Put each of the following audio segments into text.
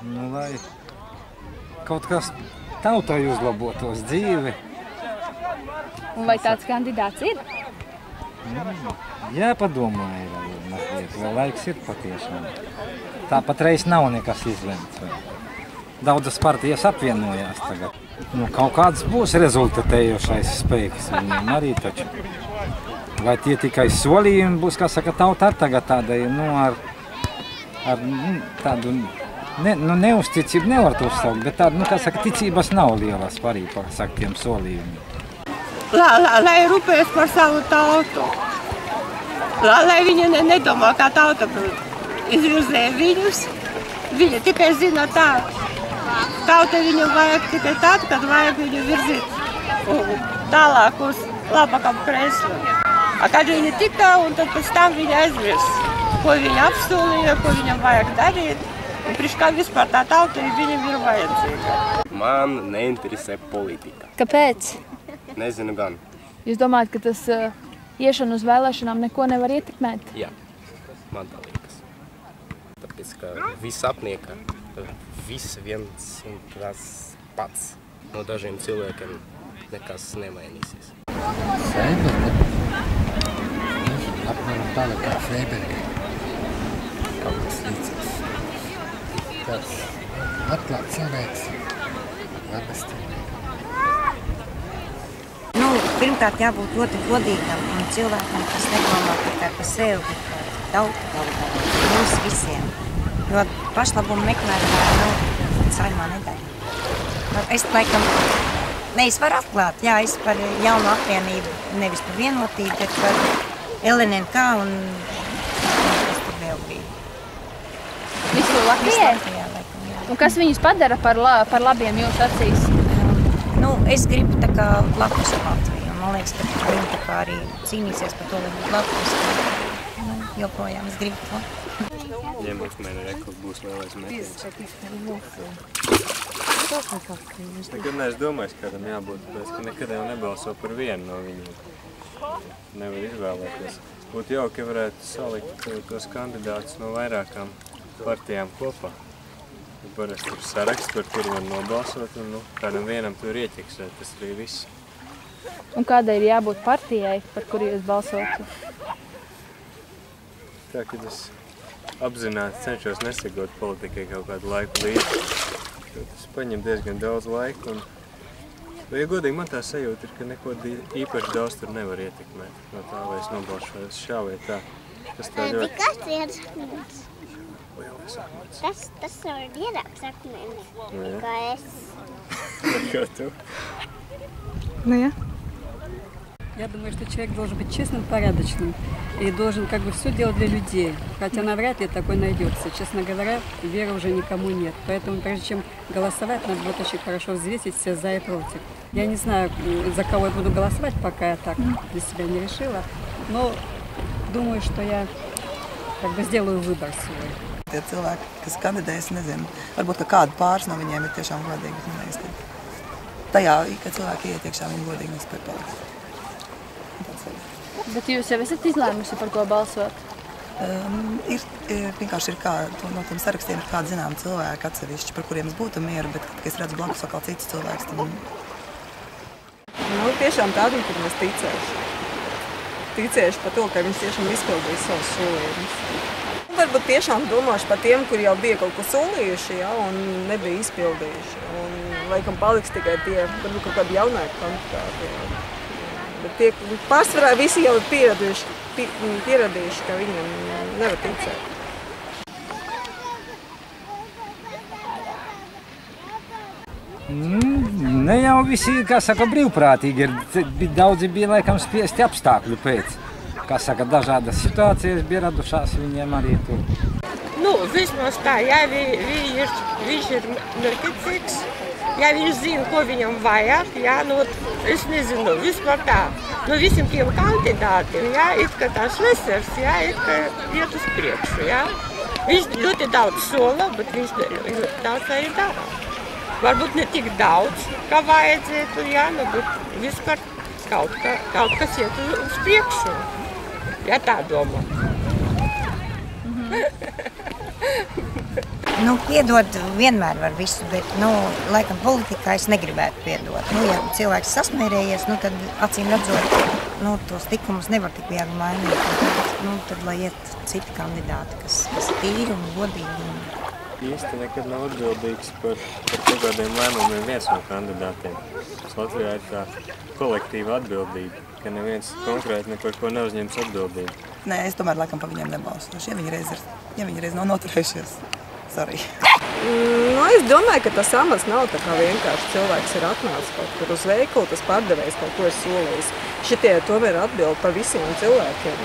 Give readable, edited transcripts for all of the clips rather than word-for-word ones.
Nu, lai kaut kas tautai uzlabotos dzīvi. Un vai tāds kandidāts ir? Jāpadomāja mazliet, vēl laiks ir patiešām. Tāpat reiz nav nekas izlemts. Daudzas partijas apvienojās tagad. Nu, kaut kāds būs rezultatējošais spēks viņiem arī taču. Vai tie tikai solījumi būs, kā saka, tauta ar tagad tādai, ar tādu neuzticību nevar to uzsaukt, bet tādu, kā saka, ticības nav lielas par tiem solījumiem. Lai rūpējas par savu tautu. Lai viņi nedomā, kā tauta izvirzē viņus. Viņi tikai zina tā. Tauta viņu vajag tikai tad, kad vajag viņu virzīt tālāk uz labākam kreslu. Kad viņi tika, un tad pēc tam viņi aizvirs, ko viņi apsolīja, ko viņam vajag darīt. Un priekš kā vispār tā tauta viņam ir vajadzīga. Man neinteresē politika. Kāpēc? Nezinu gan. Jūs domājat, ka tas iešana uz vēlēšanām neko nevar ietekmēt? Jā, man tā liekas. Tāpēc, ka viss apnieka, viss viens un tas pats. No dažiem cilvēkiem nekas nemainīsies. Freiberga? Apmēram tāda kā Freiberga. Kaut kas līdzīgs. Tāds atklāts cilvēks. Pirmkārt, jābūt ļoti godīgam un cilvēkam, kas nedomā tikai par sevi, bet par tautu, mums visiem. Jo pašlabumu meklētāji saimā nedara. Es laikam, es varu atklāt, jā, es par jaunu apvienību, nevis par vienotību, bet par LNNK un kas tur vēl bija. Visu Latvijai? Un kas viņus padara par labiem jūsu acīs? Es gribu tā kā Latvijas Latviju. Man liekas, ka viņi tā kā arī cīnīsies par to, lai būtu Latvijas. Joprojām es gribu to. Ja mums mēne rekord būs lielais metiens. Nekad neesmu domājis, kādam jābūt, tāpēc, ka nekad jau nebalso par vienu no viņiem. Nevar izvēlēties. Būtu jauki, ja varētu salikt tos kandidātus no vairākām partijām kopā. Parasti ir saraksts, par kuru var nobalsot, un kādam vienam tur ieķeksēt, tas arī viss. Un kādai ir jābūt partijai, par kuru jūs balsotu? Tā, kad es apzināti cenšos nesegot politikai kaut kādu laiku līdzi, tas paņem diezgan daudz laika, un, ja godīgi, man tā sajūta ir, ka neko īpaši daudz tur nevar ietekmēt no tā, vai es nobalsoju šā vai tā. Tas tā ļoti... Kas ir sakmens? Tas var ierākt sakmeni, kā es. Kā tu? Я думаю, что человек должен быть честным, порядочным и должен как бы все делать для людей. Хотя навряд ли такой найдется. Честно говоря, веры уже никому нет. Поэтому прежде чем голосовать, надо будет очень хорошо взвесить все за и против. Я не знаю, за кого я буду голосовать, пока я так для себя не решила. Но думаю, что я как бы сделаю выбор свой. Tie cilvēki, kas kandidē, es nezinu, varbūt, ka kādu pāris no viņiem ir tiešām godīgi, bet man liekas, ka tajā, ka cilvēki iet iekšā, viņi godīgi nespēj palikt. Bet jūs jau esat izlēmusi, par ko balsot? Vienkārši ir no tiem sarakstiem ir kādi zināmi cilvēki atsevišķi, par kuriem es būtu mieru, bet, kad es redzu blakus vēl cits cilvēks, tad... Tiešām tādiem, kad es ticēšu. Ticēšu par to, ka viņš tiešām izpildīja savus solījumus. Varbūt tiešām domāšu par tiem, kuri jau bija kaut ko solījuši, ja, un nebija izpildījuši. Un laikam paliks tikai tie, varbūt kaut kādi jaunāki kandidāti. Ja. Bet tie pārsvarā visi jau ir pieradījuši, ka viņam nevar ticēt. Ne jau visi, kā saka, brīvprātīgi ir. Daudzi bija laikam spiesti apstākļu pēc. Kā saka, dažādas situācijas bija radušās viņiem arī tur. Vismaz tā, ja viņš ir mērķicīgs, ja viņš zina, ko viņam vajag, ja, es nezinu, vispār tā. No visiem tiem kandidātiem, ja, it kā tās lesers, ja, it kā iet uz priekšu, ja. Viņš ļoti daudz sola, bet viņš ļoti daudz arī dara. Varbūt ne tik daudz, kā vajadzētu, ja, bet vispār kaut kas iet uz priekšu. Ja tā domā. Nu, piedot vienmēr var visu, bet, nu, laikam politikā es negribētu piedot. Nu, ja cilvēks sasmērējies, nu, tad acīm redzot, nu, tos likumus nevar tik viegli mainīt. Nu, tad, lai iet citi kandidāti, kas tīri un godīgi. Īsti nekad nav atbildīgs par kaut kādiem lēmumiem viens no kandidātiem. Latvijā ir tā kolektīva atbildība, ka neviens konkrēti ne par ko neuzņems atbildību. Nē, es tomēr laikam pa viņiem nebalsošu, ja viņi reiz nav noturējušies. Sorry. Nu, es domāju, ka tas amats nav tā kā vienkārši cilvēks ir atnācis kaut kur uz veikalu, tas pārdevējs kaut ko ir solījis. Šitie tomēr atbild par visiem cilvēkiem.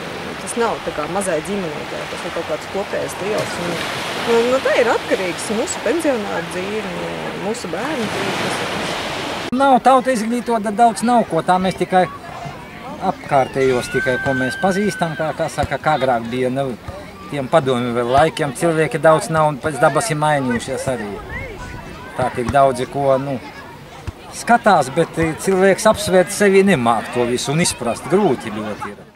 Tas nav tā kā mazai ģimenītē, tas ir kaut kāds kopējs liels. Un tā ir atkarīgs mūsu pensionāru dzīvi, mūsu bērnu dzīvi. Nav tauta izglītota, daudz nav ko, tā mēs tikai apkārtējos, ko mēs pazīstam, kā saka, kā agrāk bija, tiem padomju vēl laikiem cilvēki daudz nav un pēc dabas ir mainījušies arī. Tā tik daudzi, ko, skatās, bet cilvēks apsvērt sevi nemāk to visu un izprast, grūti ļoti ir.